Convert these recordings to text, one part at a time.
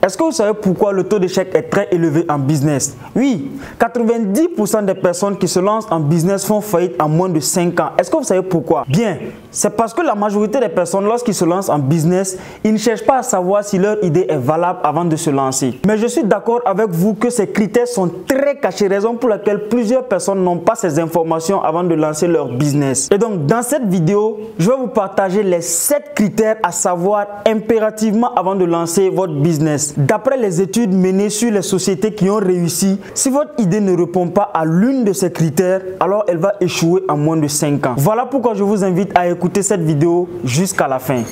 Est-ce que vous savez pourquoi le taux d'échec est très élevé en business? Oui, 90% des personnes qui se lancent en business font faillite en moins de 5 ans. Est-ce que vous savez pourquoi? Bien, c'est parce que la majorité des personnes, lorsqu'ils se lancent en business, ils ne cherchent pas à savoir si leur idée est valable avant de se lancer. Mais je suis d'accord avec vous que ces critères sont très cachés, raison pour laquelle plusieurs personnes n'ont pas ces informations avant de lancer leur business. Et donc, dans cette vidéo, je vais vous partager les 7 critères à savoir impérativement avant de lancer votre business. D'après les études menées sur les sociétés qui ont réussi, si votre idée ne répond pas à l'une de ces critères, alors elle va échouer en moins de 5 ans. Voilà pourquoi je vous invite à écouter cette vidéo jusqu'à la fin.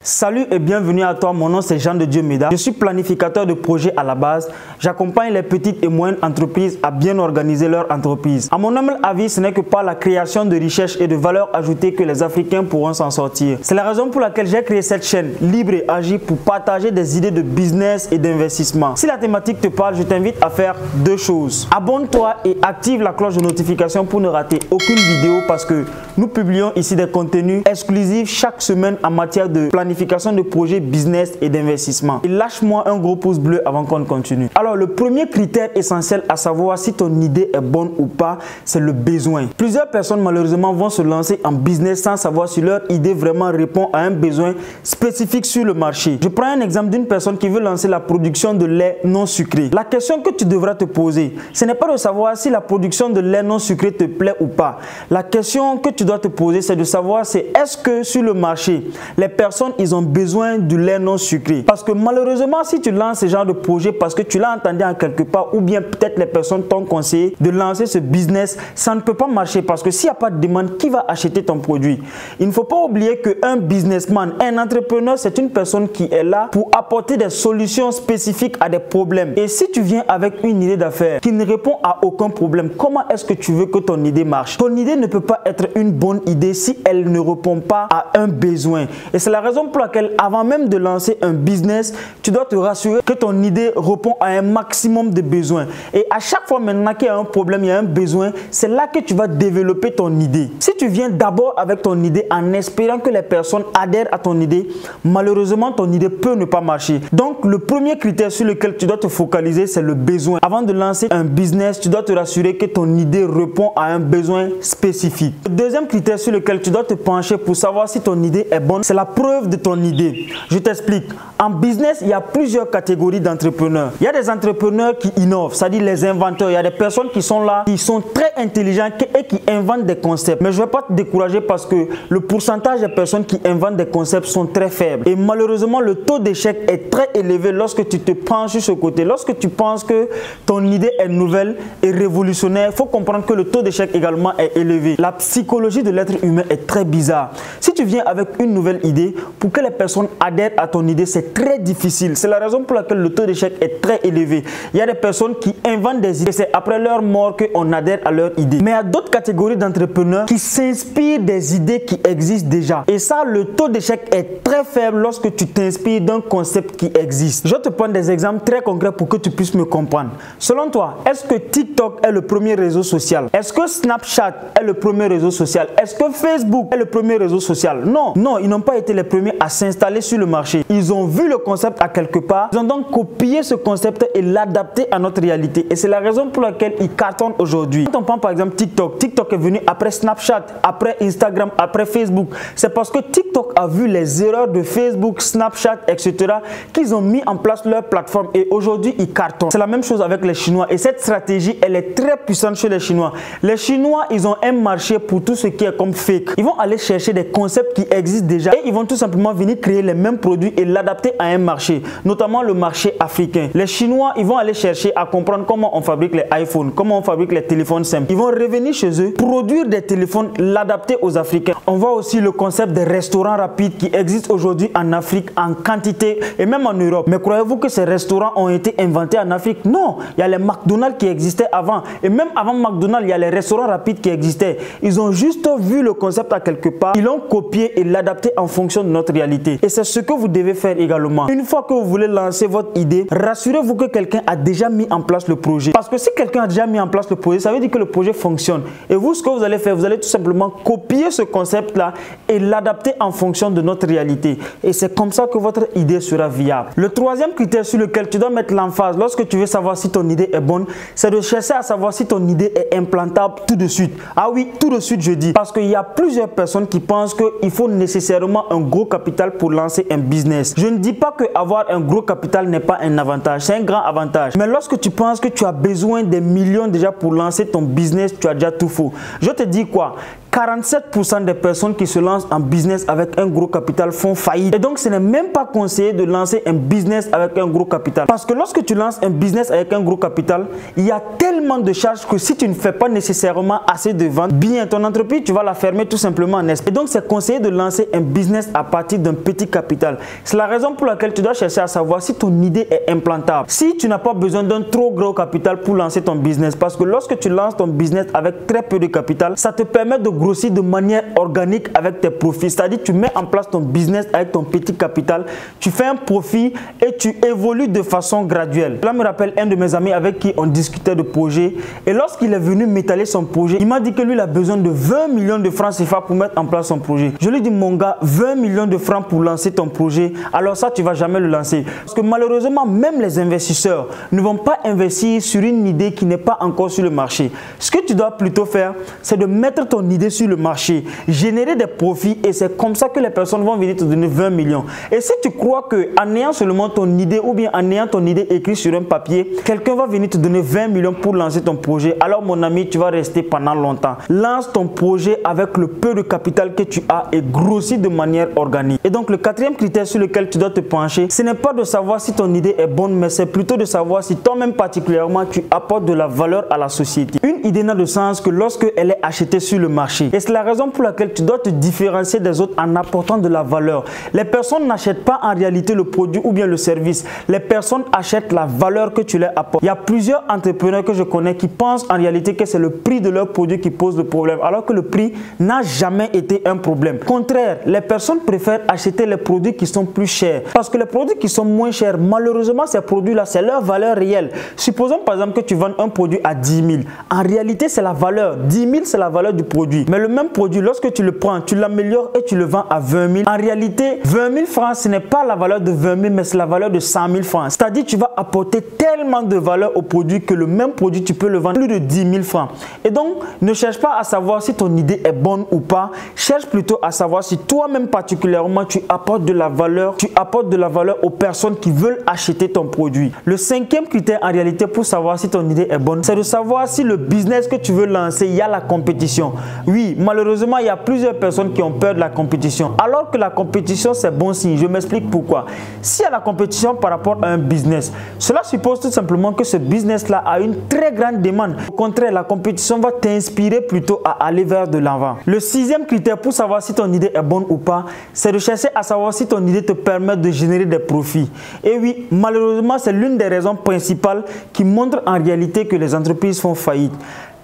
Salut et bienvenue à toi, mon nom c'est Jean de Dieu Méda. Je suis planificateur de projets à la base. J'accompagne les petites et moyennes entreprises à bien organiser leur entreprise. À mon humble avis, ce n'est que par la création de richesses et de valeur ajoutée que les Africains pourront s'en sortir. C'est la raison pour laquelle j'ai créé cette chaîne Libre et Agir pour partager des idées de business et d'investissement. Si la thématique te parle, je t'invite à faire 2 choses. Abonne-toi et active la cloche de notification pour ne rater aucune vidéo parce que nous publions ici des contenus exclusifs chaque semaine en matière de planification de projets business et d'investissement. Et lâche-moi un gros pouce bleu avant qu'on continue. Alors, le premier critère essentiel à savoir si ton idée est bonne ou pas, c'est le besoin. Plusieurs personnes malheureusement vont se lancer en business sans savoir si leur idée vraiment répond à un besoin spécifique sur le marché. Je prends un exemple d'une personne qui veut lancer la production de lait non sucré. La question que tu devras te poser, ce n'est pas de savoir si la production de lait non sucré te plaît ou pas. La question que tu dois te poser, c'est de savoir est-ce que sur le marché, les personnes, ils ont besoin du lait non sucré. Parce que malheureusement, si tu lances ce genre de projet parce que tu l'as entendu en quelque part ou bien peut-être les personnes t'ont conseillé de lancer ce business, ça ne peut pas marcher parce que s'il n'y a pas de demande, qui va acheter ton produit? Il ne faut pas oublier qu'un businessman, un entrepreneur, c'est une personne qui est là pour apporter des solutions spécifiques à des problèmes. Et si tu viens avec une idée d'affaires qui ne répond à aucun problème, comment est-ce que tu veux que ton idée marche? Ton idée ne peut pas être une bonne idée si elle ne répond pas à un besoin. Et c'est la raison pour laquelle avant même de lancer un business, tu dois te rassurer que ton idée répond à un maximum de besoins. Et à chaque fois maintenant qu'il y a un problème, il y a un besoin, c'est là que tu vas développer ton idée. Si tu viens d'abord avec ton idée en espérant que les personnes adhèrent à ton idée, malheureusement ton idée peut ne pas marcher. Donc le premier critère sur lequel tu dois te focaliser, c'est le besoin. Avant de lancer un business, tu dois te rassurer que ton idée répond à un besoin spécifique. Le deuxième critère sur lequel tu dois te pencher pour savoir si ton idée est bonne, c'est la preuve de ton idée. Je t'explique. En business, il y a plusieurs catégories d'entrepreneurs. Il y a des entrepreneurs qui innovent, c'est-à-dire les inventeurs. Il y a des personnes qui sont là, qui sont très intelligents et qui inventent des concepts. Mais je ne vais pas te décourager parce que le pourcentage des personnes qui inventent des concepts sont très faibles. Et malheureusement, le taux d'échec est très élevé lorsque tu te penches sur ce côté. Lorsque tu penses que ton idée est nouvelle et révolutionnaire, il faut comprendre que le taux d'échec également est élevé. La psychologie de l'être humain est très bizarre. Si tu viens avec une nouvelle idée, pour que les personnes adhèrent à ton idée, c'est très difficile. C'est la raison pour laquelle le taux d'échec est très élevé. Il y a des personnes qui inventent des idées et c'est après leur mort qu'on adhère à leur idée. Mais il y a d'autres catégories d'entrepreneurs qui s'inspirent des idées qui existent déjà. Et ça, le taux d'échec est très faible lorsque tu t'inspires d'un concept qui existe. Je vais te prendre des exemples très concrets pour que tu puisses me comprendre. Selon toi, est-ce que TikTok est le premier réseau social? Est-ce que Snapchat est le premier réseau social? Est-ce que Facebook est le premier réseau social? Non, non, ils n'ont pas été les premiers à s'installer sur le marché. Ils ont vu le concept à quelque part. Ils ont donc copié ce concept et l'adapté à notre réalité. Et c'est la raison pour laquelle ils cartonnent aujourd'hui. Quand on prend par exemple TikTok, TikTok est venu après Snapchat, après Instagram, après Facebook. C'est parce que TikTok a vu les erreurs de Facebook, Snapchat, etc. qu'ils ont mis en place leur plateforme et aujourd'hui ils cartonnent. C'est la même chose avec les Chinois et cette stratégie, elle est très puissante chez les Chinois. Les Chinois, ils ont un marché pour tout ce qui est comme fake. Ils vont aller chercher des concepts qui existent déjà et ils vont tout simplement venir créer les mêmes produits et l'adapter à un marché, notamment le marché africain. Les Chinois, ils vont aller chercher à comprendre comment on fabrique les iPhones, comment on fabrique les téléphones simples. Ils vont revenir chez eux, produire des téléphones, l'adapter aux Africains. On voit aussi le concept des restaurants rapides qui existent aujourd'hui en Afrique en quantité et même en Europe. Mais croyez-vous que ces restaurants ont été inventés en Afrique? Non, il y a les McDonald's qui existaient avant et même avant McDonald's, il y a les restaurants rapides qui existaient. Ils ont juste vu le concept à quelque part, ils l'ont copié et l'adapté en fonction de notre réalité. réalité. Et c'est ce que vous devez faire également. Une fois que vous voulez lancer votre idée, rassurez-vous que quelqu'un a déjà mis en place le projet. Parce que si quelqu'un a déjà mis en place le projet, ça veut dire que le projet fonctionne. Et vous, ce que vous allez faire, vous allez tout simplement copier ce concept-là et l'adapter en fonction de notre réalité. Et c'est comme ça que votre idée sera viable. Le troisième critère sur lequel tu dois mettre l'emphase lorsque tu veux savoir si ton idée est bonne, c'est de chercher à savoir si ton idée est implantable tout de suite. Ah oui, tout de suite je dis. Parce qu'il y a plusieurs personnes qui pensent qu'il faut nécessairement un gros capital pour lancer un business. Je ne dis pas que avoir un gros capital n'est pas un avantage, c'est un grand avantage. Mais lorsque tu penses que tu as besoin des millions déjà pour lancer ton business, tu as déjà tout faux. Je te dis quoi? 47% des personnes qui se lancent en business avec un gros capital font faillite. Et donc, ce n'est même pas conseillé de lancer un business avec un gros capital. Parce que lorsque tu lances un business avec un gros capital, il y a tellement de charges que si tu ne fais pas nécessairement assez de ventes, bien ton entreprise, tu vas la fermer tout simplement en espèces. Et donc, c'est conseillé de lancer un business à partir d'un petit capital. C'est la raison pour laquelle tu dois chercher à savoir si ton idée est implantable. Si tu n'as pas besoin d'un trop gros capital pour lancer ton business, parce que lorsque tu lances ton business avec très peu de capital, ça te permet de grossir de manière organique avec tes profits. C'est-à-dire tu mets en place ton business avec ton petit capital, tu fais un profit et tu évolues de façon graduelle. Là me rappelle un de mes amis avec qui on discutait de projet et lorsqu'il est venu m'étaler son projet, il m'a dit que lui il a besoin de 20 millions de francs CFA pour mettre en place son projet. Je lui ai dit mon gars, 20 millions de francs pour lancer ton projet, alors ça tu vas jamais le lancer. Parce que malheureusement même les investisseurs ne vont pas investir sur une idée qui n'est pas encore sur le marché. Ce que tu dois plutôt faire, c'est de mettre ton idée sur le marché, générer des profits et c'est comme ça que les personnes vont venir te donner 20 millions. Et si tu crois qu'en ayant seulement ton idée ou bien en ayant ton idée écrite sur un papier, quelqu'un va venir te donner 20 millions pour lancer ton projet, alors mon ami, tu vas rester pendant longtemps. Lance ton projet avec le peu de capital que tu as et grossis de manière organique. Et donc le quatrième critère sur lequel tu dois te pencher, ce n'est pas de savoir si ton idée est bonne, mais c'est plutôt de savoir si toi-même particulièrement tu apportes de la valeur à la société. Une idée n'a de sens que lorsque elle est achetée sur le marché. Et c'est la raison pour laquelle tu dois te différencier des autres en apportant de la valeur. Les personnes n'achètent pas en réalité le produit ou bien le service. Les personnes achètent la valeur que tu leur apportes. Il y a plusieurs entrepreneurs que je connais qui pensent en réalité que c'est le prix de leur produit qui pose le problème, alors que le prix n'a jamais été un problème. Au contraire, les personnes préfèrent acheter les produits qui sont plus chers. Parce que les produits qui sont moins chers, malheureusement, ces produits-là, c'est leur valeur réelle. Supposons par exemple que tu vends un produit à 10 000. En réalité, c'est la valeur. 10 000, c'est la valeur du produit. Mais le même produit, lorsque tu le prends, tu l'améliores et tu le vends à 20 000. En réalité, 20 000 francs, ce n'est pas la valeur de 20 000, mais c'est la valeur de 100 000 francs. C'est-à-dire tu vas apporter tellement de valeur au produit que le même produit, tu peux le vendre plus de 10 000 francs. Et donc, ne cherche pas à savoir si ton idée est bonne ou pas. Cherche plutôt à savoir si toi-même particulièrement, tu apportes de la valeur. Tu apportes de la valeur aux personnes qui veulent acheter ton produit. Le cinquième critère en réalité pour savoir si ton idée est bonne, c'est de savoir si le business que tu veux lancer, il y a la compétition. Oui, malheureusement, il y a plusieurs personnes qui ont peur de la compétition. Alors que la compétition, c'est bon signe. Je m'explique pourquoi. S'il y a la compétition par rapport à un business, cela suppose tout simplement que ce business-là a une très grande demande. Au contraire, la compétition va t'inspirer plutôt à aller vers de l'avant. Le sixième critère pour savoir si ton idée est bonne ou pas, c'est de chercher à savoir si ton idée te permet de générer des profits. Et oui, malheureusement, c'est l'une des raisons principales qui montrent en réalité que les entreprises font faillite.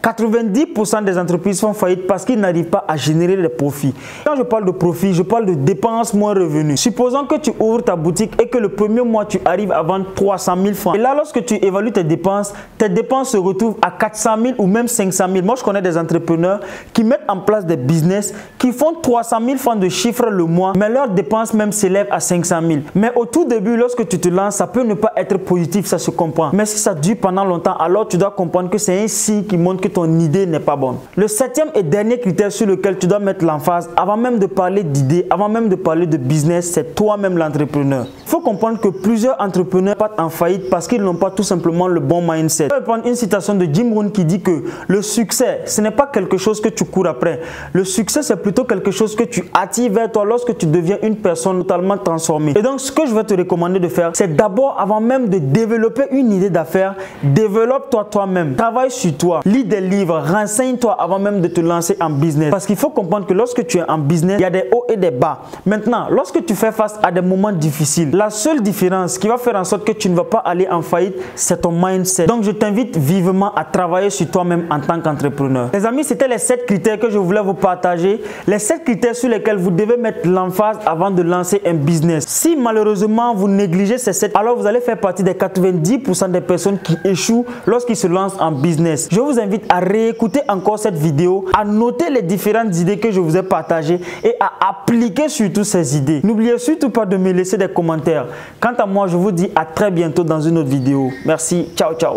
90% des entreprises font faillite parce qu'ils n'arrivent pas à générer des profits. Quand je parle de profit, je parle de dépenses moins revenus. Supposons que tu ouvres ta boutique et que le premier mois, tu arrives à vendre 300 000 francs. Et là, lorsque tu évalues tes dépenses se retrouvent à 400 000 ou même 500 000. Moi, je connais des entrepreneurs qui mettent en place des business qui font 300 000 francs de chiffre le mois, mais leurs dépenses même s'élèvent à 500 000. Mais au tout début, lorsque tu te lances, ça peut ne pas être positif, ça se comprend. Mais si ça dure pendant longtemps, alors tu dois comprendre que c'est un signe qui montre que ton idée n'est pas bonne. Le septième et dernier critère sur lequel tu dois mettre l'emphase, avant même de parler d'idée, avant même de parler de business, c'est toi-même l'entrepreneur. Il faut comprendre que plusieurs entrepreneurs partent en faillite parce qu'ils n'ont pas tout simplement le bon mindset. Je vais prendre une citation de Jim Rohn qui dit que le succès, ce n'est pas quelque chose que tu cours après. Le succès, c'est plutôt quelque chose que tu attires vers toi lorsque tu deviens une personne totalement transformée. Et donc, ce que je vais te recommander de faire, c'est d'abord, avant même de développer une idée d'affaires, développe-toi toi-même. Travaille sur toi. Lis des des livres, renseigne-toi avant même de te lancer en business. Parce qu'il faut comprendre que lorsque tu es en business, il y a des hauts et des bas. Maintenant, lorsque tu fais face à des moments difficiles, la seule différence qui va faire en sorte que tu ne vas pas aller en faillite, c'est ton mindset. Donc, je t'invite vivement à travailler sur toi-même en tant qu'entrepreneur. Les amis, c'était les 7 critères que je voulais vous partager. Les 7 critères sur lesquels vous devez mettre l'emphase avant de lancer un business. Si malheureusement vous négligez ces 7, alors vous allez faire partie des 90% des personnes qui échouent lorsqu'ils se lancent en business. Je vous invite à réécouter encore cette vidéo, à noter les différentes idées que je vous ai partagées et à appliquer surtout ces idées. N'oubliez surtout pas de me laisser des commentaires. Quant à moi, je vous dis à très bientôt dans une autre vidéo. Merci, ciao, ciao.